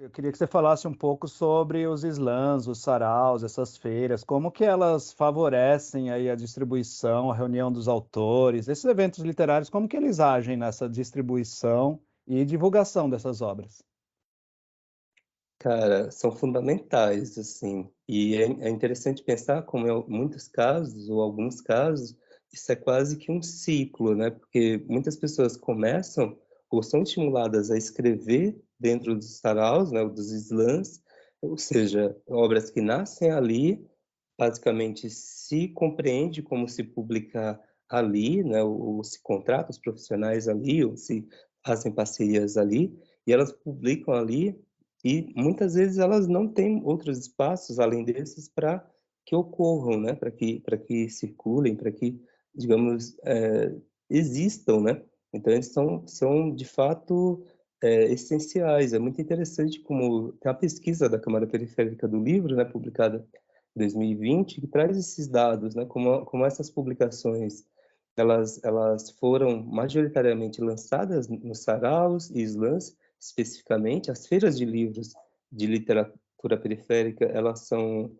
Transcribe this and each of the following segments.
Eu queria que você falasse um pouco sobre os slams, os saraus, essas feiras, como que elas favorecem aí a distribuição, a reunião dos autores, esses eventos literários, como que eles agem nessa distribuição e divulgação dessas obras? Cara, são fundamentais, assim, e é interessante pensar como em muitos casos, ou alguns casos, isso é quase que um ciclo, né? Porque muitas pessoas começam ou são estimuladas a escrever dentro dos saraus, né, ou dos slams, ou seja, obras que nascem ali, basicamente se compreende como se publicar ali, né, ou se contrata os profissionais ali, ou se fazem parcerias ali, e elas publicam ali, e muitas vezes elas não têm outros espaços além desses para que ocorram, né, para que circulem, para que, digamos, existam, né. Então eles são de fato, essenciais. É muito interessante como tem a pesquisa da Câmara Periférica do Livro, né, publicada 2020, que traz esses dados, né, como essas publicações, elas foram majoritariamente lançadas nos saraus e slams, especificamente. As feiras de livros de literatura periférica, elas são,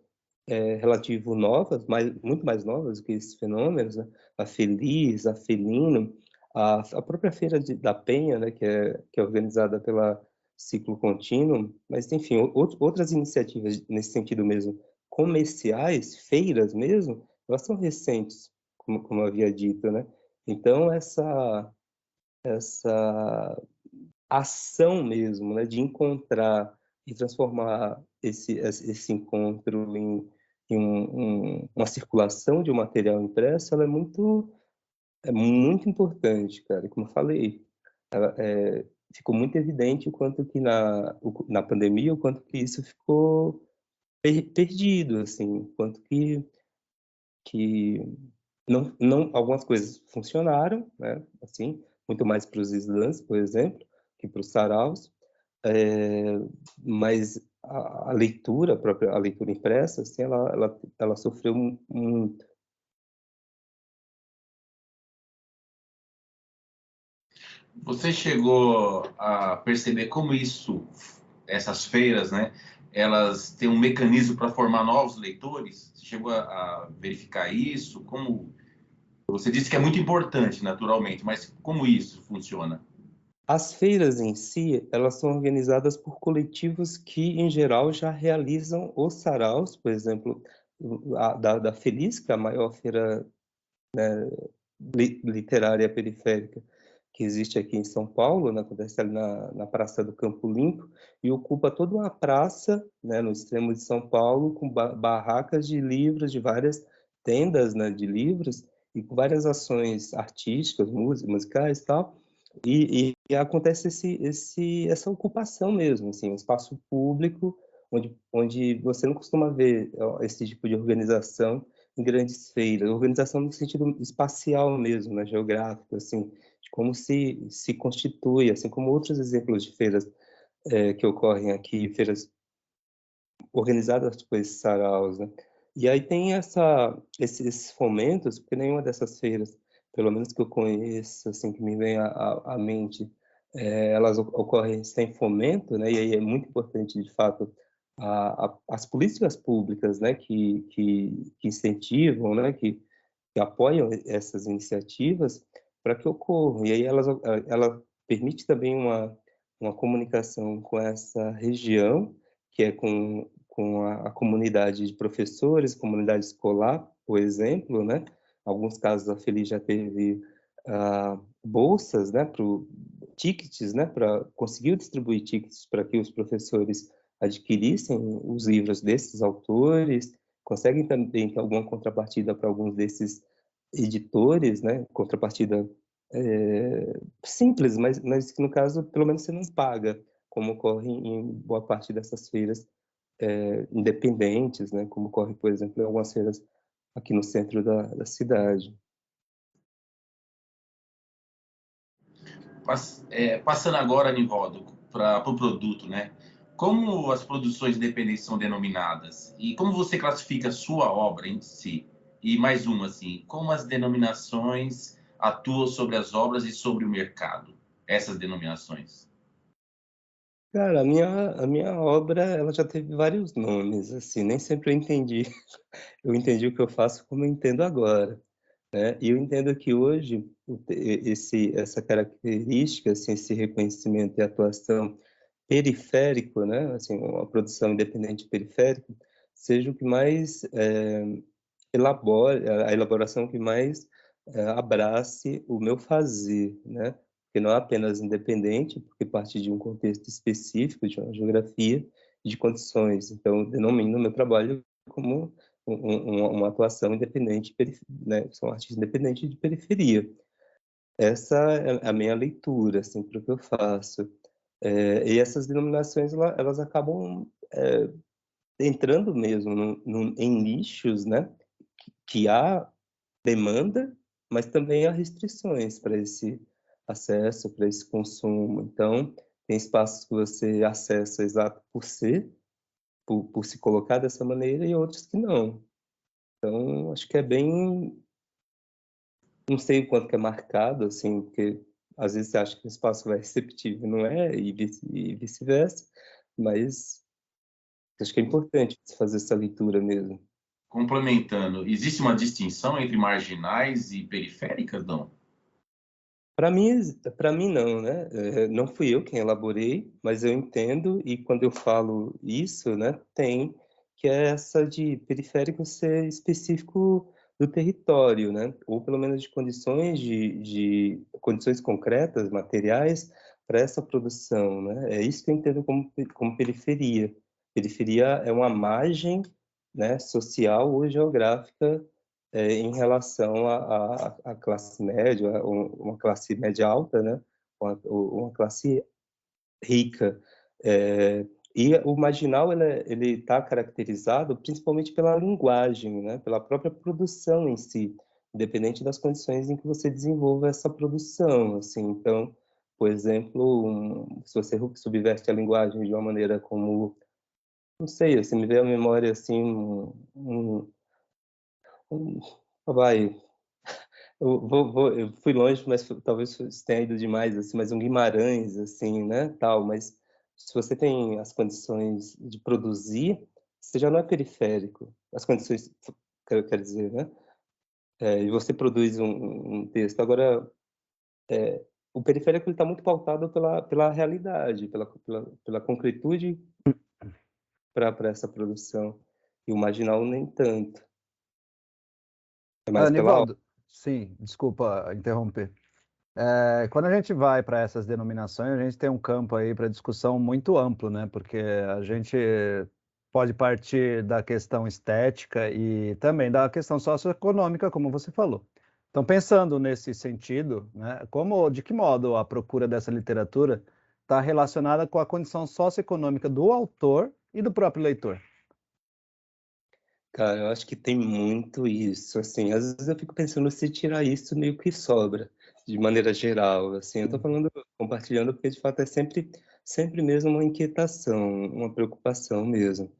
relativo novas, muito mais novas do que esses fenômenos, né, a Feliz, a Felino, a própria Feira da Penha, né, que é organizada pela Ciclo Contínuo, mas, enfim, outras iniciativas nesse sentido mesmo, comerciais, feiras mesmo, elas são recentes, como eu havia dito, né. Então essa ação mesmo, né, de encontrar e transformar esse encontro uma circulação de um material impresso, ela é muito importante, cara. Como eu falei, ficou muito evidente o quanto que na pandemia, o quanto que isso ficou perdido, assim, o quanto que não algumas coisas funcionaram, né, assim, muito mais para os slams, por exemplo, que para os saraus, eh, mas a leitura, a própria leitura impressa, assim, ela sofreu muito. Você chegou a perceber como essas feiras, né, elas têm um mecanismo para formar novos leitores? Você chegou a verificar isso? Como você disse que é muito importante, naturalmente, mas como isso funciona? As feiras em si, elas são organizadas por coletivos que, em geral, já realizam os saraus, por exemplo, da Feliz, que é a maior feira literária periférica que existe aqui em São Paulo, né, acontece ali na Praça do Campo Limpo, e ocupa toda uma praça, né, no extremo de São Paulo, com barracas de livros, de várias tendas, né, de livros, e com várias ações artísticas, musicais e tal, e acontece essa ocupação mesmo, assim, um espaço público, onde você não costuma ver esse tipo de organização em grandes feiras, organização no sentido espacial mesmo, né, geográfico, assim, de como se constitui, assim como outros exemplos de feiras que ocorrem aqui, feiras organizadas por esses saraus, né. E aí tem esses fomentos, porque nenhuma dessas feiras, pelo menos que eu conheço, assim, que me vem à mente, elas ocorrem sem fomento, né, e aí é muito importante, de fato, as políticas públicas, né, que incentivam, né, que apoiam essas iniciativas para que ocorram. E aí ela permite também uma comunicação com essa região, que é com a comunidade de professores, comunidade escolar, por exemplo, né? Alguns casos a Feliz já teve bolsas, né, tickets, né, para conseguir distribuir tickets para que os professores adquirissem os livros desses autores, conseguem também ter alguma contrapartida para alguns desses editores, né, contrapartida simples, mas que no caso, pelo menos você não paga, como ocorre em boa parte dessas feiras independentes, né, como ocorre, por exemplo, em algumas feiras aqui no centro da cidade. Passando agora, Nivaldo, para o produto, né? Como as produções independentes são denominadas? E como você classifica a sua obra em si? E mais uma, assim, como as denominações atuam sobre as obras e sobre o mercado? Essas denominações. Cara, a minha obra, ela já teve vários nomes, assim, nem sempre eu entendi. Eu entendi o que eu faço como eu entendo agora, né? E eu entendo que hoje essa característica, assim, esse reconhecimento e atuação periférico, né? Assim, uma produção independente periférica, seja o que mais elabore, a elaboração que mais abrace o meu fazer, né? Que não é apenas independente, porque parte de um contexto específico, de uma geografia, de condições. Então, eu denomino o meu trabalho como uma atuação independente, né? Sou um artista independente de periferia. Essa é a minha leitura, assim, para o que eu faço. E essas denominações, elas acabam entrando mesmo em nichos, né? Que há demanda, mas também há restrições para esse acesso, para esse consumo. Então, tem espaços que você acessa exato por ser, por se colocar dessa maneira, e outros que não. Então, acho que é bem. Não sei o quanto que é marcado, assim, porque às vezes você acha que o espaço vai receptivo, não é, e vice-versa, mas acho que é importante você fazer essa leitura mesmo. Complementando, existe uma distinção entre marginais e periféricas, não? Para mim não, né? Não fui eu quem elaborei, mas eu entendo, e quando eu falo isso, né, tem que é essa de periférico ser específico do território, né? Ou pelo menos de condições de condições concretas, materiais para essa produção, né? É isso que eu entendo como periferia. Periferia é uma margem, né, social ou geográfica em relação à classe média, uma classe média alta, né? Uma classe rica. E o marginal ele está caracterizado principalmente pela linguagem, né? Pela própria produção em si, independente das condições em que você desenvolva essa produção. Assim, então, por exemplo, se você subverte a linguagem de uma maneira como, não sei, assim, me veio à memória assim um, vai, eu fui longe, mas talvez isso tenha ido demais, assim, mas um Guimarães, assim, né, tal, mas se você tem as condições de produzir, você já não é periférico. As condições, quero dizer, né? E você produz um texto. Agora, o periférico está muito pautado pela realidade, pela concretude para essa produção. E o marginal nem tanto. É mais pela obra. Nivaldo, sim, desculpa interromper. Quando a gente vai para essas denominações, a gente tem um campo aí para discussão muito amplo, né? Porque a gente pode partir da questão estética e também da questão socioeconômica, como você falou. Então, pensando nesse sentido, né, de que modo a procura dessa literatura está relacionada com a condição socioeconômica do autor e do próprio leitor? Cara, eu acho que tem muito isso, assim, às vezes eu fico pensando se tirar isso meio que sobra, de maneira geral, assim, eu tô falando, compartilhando porque de fato é sempre mesmo uma inquietação, uma preocupação mesmo.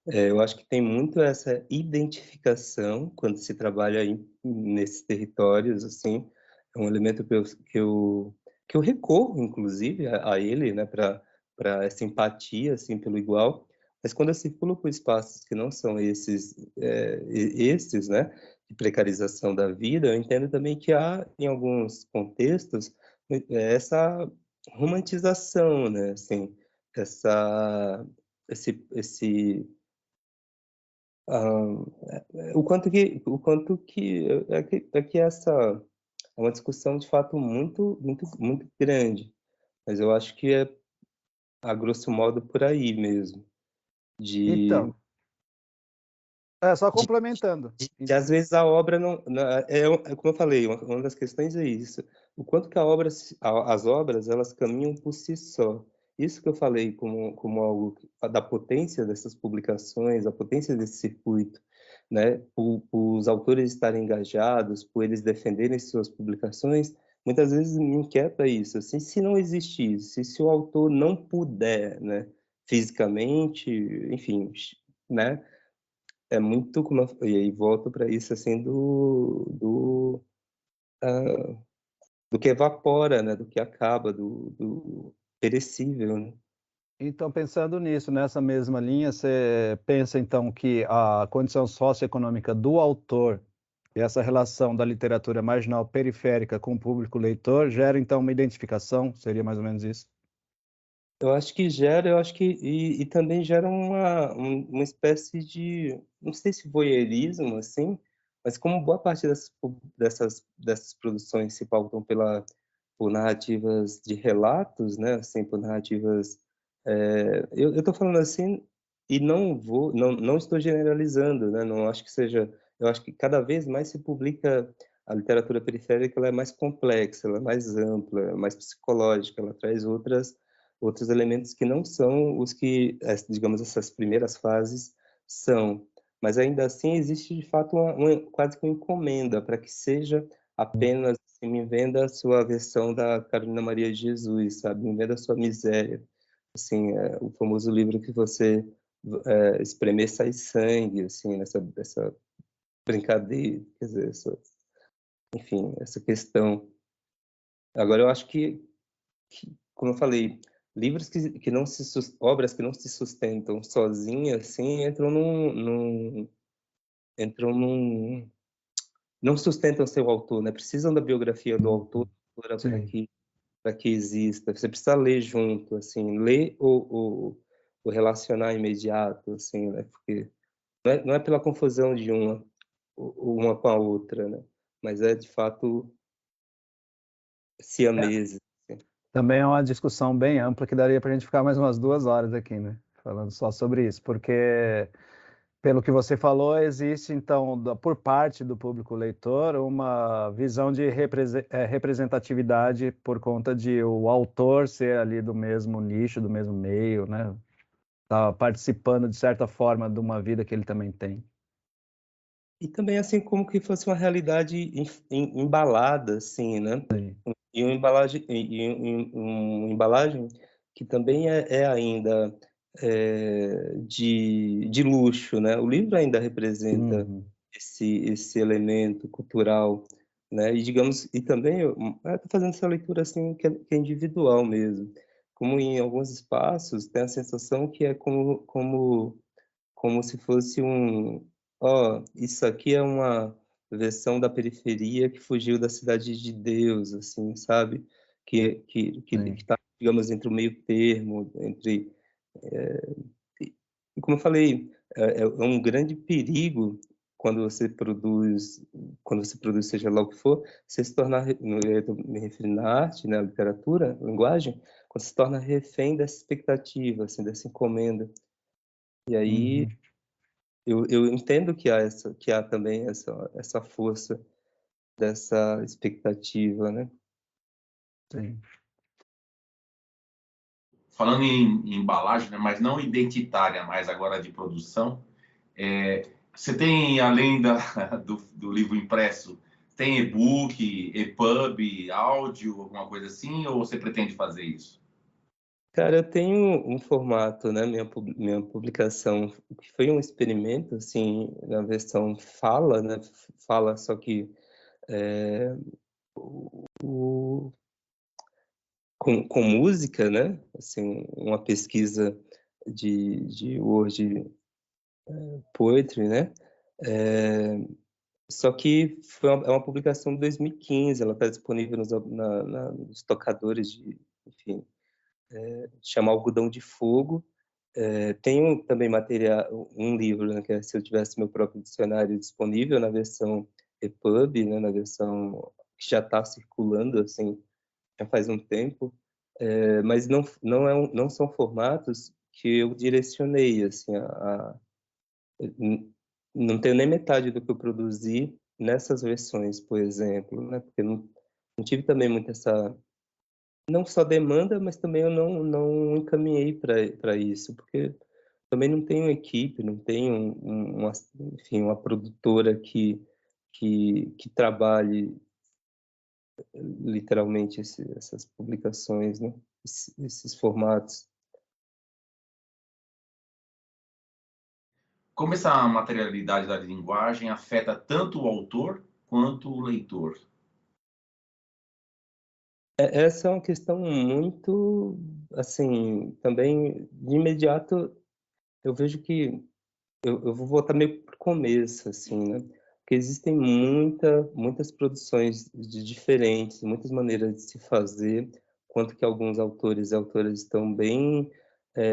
Eu acho que tem muito essa identificação quando se trabalha nesses territórios, assim, é um elemento que eu recorro, inclusive, a ele, né, para essa empatia, assim, pelo igual, mas quando eu circulo por espaços que não são esses, né, de precarização da vida, eu entendo também que há, em alguns contextos, essa romantização, né, assim, esse o quanto que é que essa é uma discussão de fato muito muito muito grande, mas eu acho que é a grosso modo por aí mesmo, de Então, só complementando. às vezes a obra é como eu falei, uma das questões é isso, o quanto que as obras elas caminham por si só. Isso que eu falei como algo da potência dessas publicações, a potência desse circuito, né? Por os autores estarem engajados, por eles defenderem suas publicações, muitas vezes me inquieta isso, assim, se não existisse, se o autor não puder, né, fisicamente, enfim, né? É muito e aí volto para isso assim ah, do que evapora, né, do que acaba, do perecível, né? Então, pensando nisso, nessa mesma linha, você pensa então que a condição socioeconômica do autor e essa relação da literatura marginal periférica com o público leitor gera então uma identificação? Seria mais ou menos isso? Eu acho que gera, eu acho que e também gera uma espécie de, não sei se voyeurismo, assim, mas como boa parte dessas produções se pautam por narrativas de relatos, né, assim, por narrativas, eu estou falando assim e não estou generalizando, né, não acho que seja, eu acho que cada vez mais se publica a literatura periférica, ela é mais complexa, ela é mais ampla, é mais psicológica, ela traz outros elementos que não são os que, digamos, essas primeiras fases são. Mas ainda assim existe de fato quase que uma encomenda para que seja apenas assim, me venda a sua versão da Carolina Maria de Jesus, sabe? Me venda a sua miséria. Assim, o famoso livro que você espremer sai sangue, assim, nessa brincadeira, quer dizer, enfim, essa questão. Agora eu acho como eu falei, livros que não obras que não se sustentam sozinhas, assim, entram num, não sustentam seu autor, né? Precisam da biografia do autor para Sim. que exista. Você precisa ler junto, assim, ler o relacionar imediato, assim, né? Porque não é pela confusão de uma com a outra, né? Mas é de fato siameses. Também é uma discussão bem ampla que daria para a gente ficar mais umas 2 horas aqui, né? Falando só sobre isso, porque, pelo que você falou, existe, então, por parte do público leitor, uma visão de representatividade por conta de o autor ser ali do mesmo nicho, do mesmo meio, né? Tá participando, de certa forma, de uma vida que ele também tem. E também assim como que fosse uma realidade embalada, assim, né? Sim. Uma embalagem que também é ainda de luxo, né? O livro ainda representa Uhum. esse elemento cultural, né? E digamos, e também eu estou fazendo essa leitura assim que é individual mesmo, como em alguns espaços tem a sensação que é como se fosse isso aqui é uma versão da periferia que fugiu da cidade de Deus, assim, sabe? Que Sim. está, digamos, entre o meio termo, entre... E como eu falei, é um grande perigo quando você produz, seja lá o que for, você se tornar, eu estou me referindo à arte, né, à literatura, à linguagem, quando você se torna refém dessa expectativa, assim, dessa encomenda. E aí Uhum. eu entendo que há também essa força dessa expectativa, né? Sim. Falando em embalagem, né, mas não identitária, mas agora de produção, você tem, além do livro impresso, tem e-book, EPUB, áudio, alguma coisa assim, ou você pretende fazer isso? Cara, eu tenho um formato, né? Minha publicação, que foi um experimento, assim, na versão fala, né? Fala, só que é, o, com música, né? Assim, uma pesquisa de Word Poetry, né? É, Só que é uma publicação de 2015, ela está disponível nos tocadores enfim, chama Algodão de Fogo. Tenho também material, um livro, né, que é Se Eu Tivesse Meu Próprio Dicionário, disponível na versão EPUB, né, na versão que já está circulando, assim, já faz um tempo, mas não são formatos que eu direcionei, assim, não tenho nem metade do que eu produzi nessas versões, por exemplo, né? Porque não tive também muito essa, não só demanda, mas também eu não encaminhei para isso, porque também não tenho equipe, não tenho enfim, uma produtora que trabalhe literalmente essas publicações, né? Esses formatos. Como essa materialidade da linguagem afeta tanto o autor quanto o leitor? Essa é uma questão muito, assim, também de imediato eu vejo que eu vou voltar meio para o começo, assim, né? Porque existem muitas produções de diferentes, muitas maneiras de se fazer, quanto que alguns autores e autoras estão bem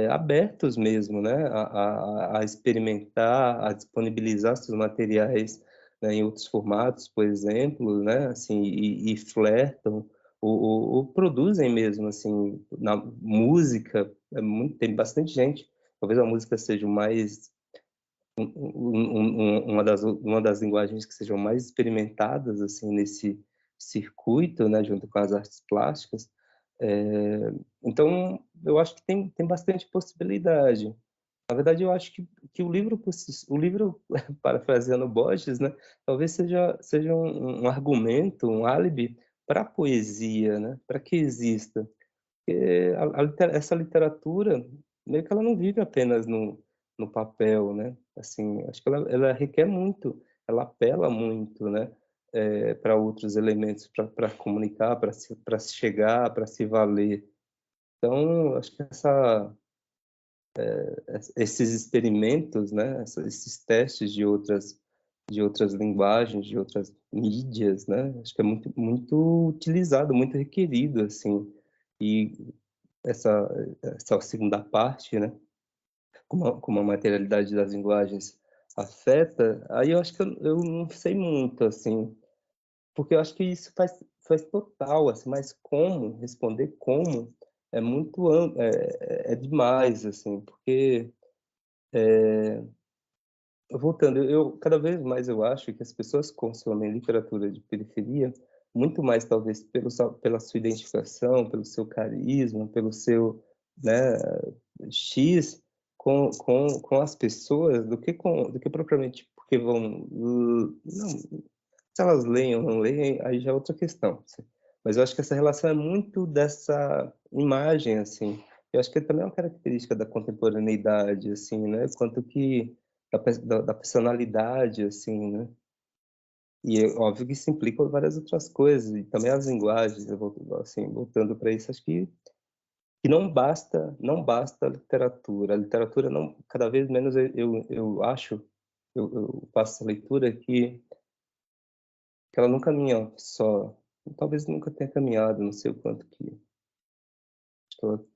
abertos mesmo, né? A experimentar, a disponibilizar seus materiais, né, em outros formatos, por exemplo, né? Assim, e flertam, ou produzem mesmo, assim, na música, tem bastante gente. Talvez a música seja o mais uma das linguagens que sejam mais experimentadas assim nesse circuito, né, junto com as artes plásticas. Então, eu acho que tem bastante possibilidade. Na verdade, eu acho que o livro, parafraseando Borges, né, talvez seja um argumento, um álibi para a poesia, né, para que exista. Porque essa literatura, meio que ela não vive apenas no papel, né? Assim, acho que ela requer muito, ela apela muito, né? Para outros elementos, para comunicar, para se chegar, para se valer. Então, acho que esses experimentos, né? Esses testes de outras linguagens, de outras mídias, né? Acho que é muito utilizado, muito requerido, assim. E essa, essa segunda parte, né? Como a materialidade das linguagens afeta, aí eu acho que eu não sei muito, assim, porque eu acho que isso faz total, assim, mas como, responder como, é demais, assim, porque, voltando, cada vez mais eu acho que as pessoas consomem literatura de periferia muito mais, talvez, pela sua identificação, pelo seu carisma, pelo seu, né, X com as pessoas do que propriamente porque vão. Não, se elas leem ou não leem, aí já é outra questão. Mas eu acho que essa relação é muito dessa imagem, assim. Eu acho que também é uma característica da contemporaneidade, assim, né? Quanto que da personalidade, assim, né? E é óbvio que isso implica várias outras coisas, e também as linguagens, assim, voltando para isso, acho que não basta a literatura não, cada vez menos eu acho, eu faço essa leitura que ela não caminha só, talvez nunca tenha caminhado, não sei o quanto que estou.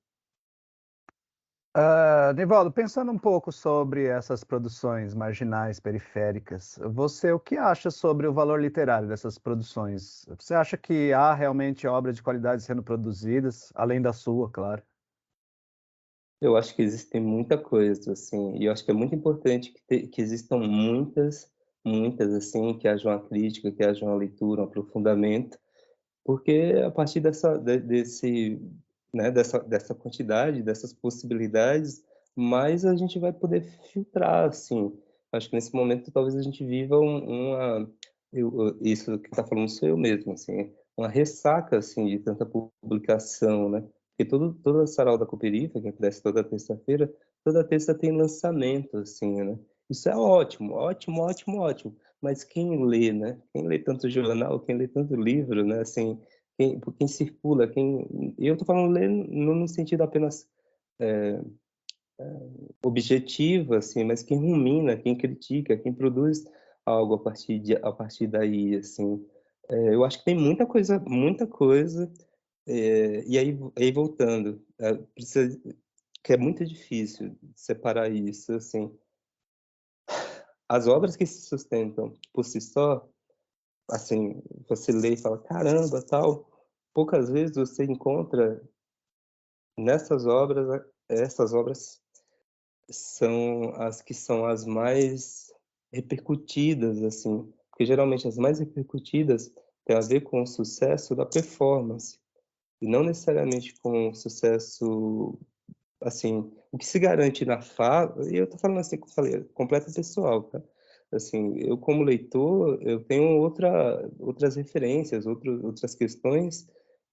Nivaldo, pensando um pouco sobre essas produções marginais, periféricas, você o que acha sobre o valor literário dessas produções? Você acha que há realmente obras de qualidade sendo produzidas, além da sua, claro? Eu acho que existe muita coisa, assim, e eu acho que é muito importante que existam muitas, assim, que haja uma crítica, que haja uma leitura, um aprofundamento, porque a partir desse, né, dessa quantidade, dessas possibilidades, mais a gente vai poder filtrar, assim. Acho que nesse momento talvez a gente viva isso que está falando sou eu mesmo, assim, uma ressaca, assim, de tanta publicação, né? Porque toda a Sarau da Cooperifa, que acontece toda terça-feira, toda terça tem lançamento, assim, né? Isso é ótimo, ótimo, ótimo, ótimo. Mas quem lê, né? Quem lê tanto jornal, quem lê tanto livro, né? Assim, quem circula, eu estou falando ler não no sentido apenas objetivo, assim, mas quem rumina, quem critica, quem produz algo a partir daí, assim. Eu acho que tem muita coisa, e aí voltando, que é muito difícil separar isso, assim. As obras que se sustentam por si só, assim, você lê e fala, caramba, tal, poucas vezes você encontra essas obras são as mais repercutidas, assim, porque geralmente as mais repercutidas têm a ver com o sucesso da performance, e não necessariamente com o sucesso, assim, o que se garante na fala, e eu tô falando assim, como eu falei, completo pessoal, tá? Assim, eu como leitor, eu tenho outras referências, outras questões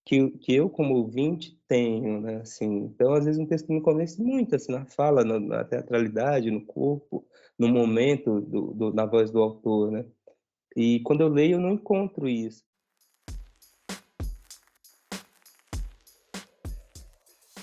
que eu como ouvinte tenho, né? Assim, então às vezes um texto me convence muito, assim, na fala, na teatralidade, no corpo, no momento na voz do autor, né? E quando eu leio eu não encontro isso.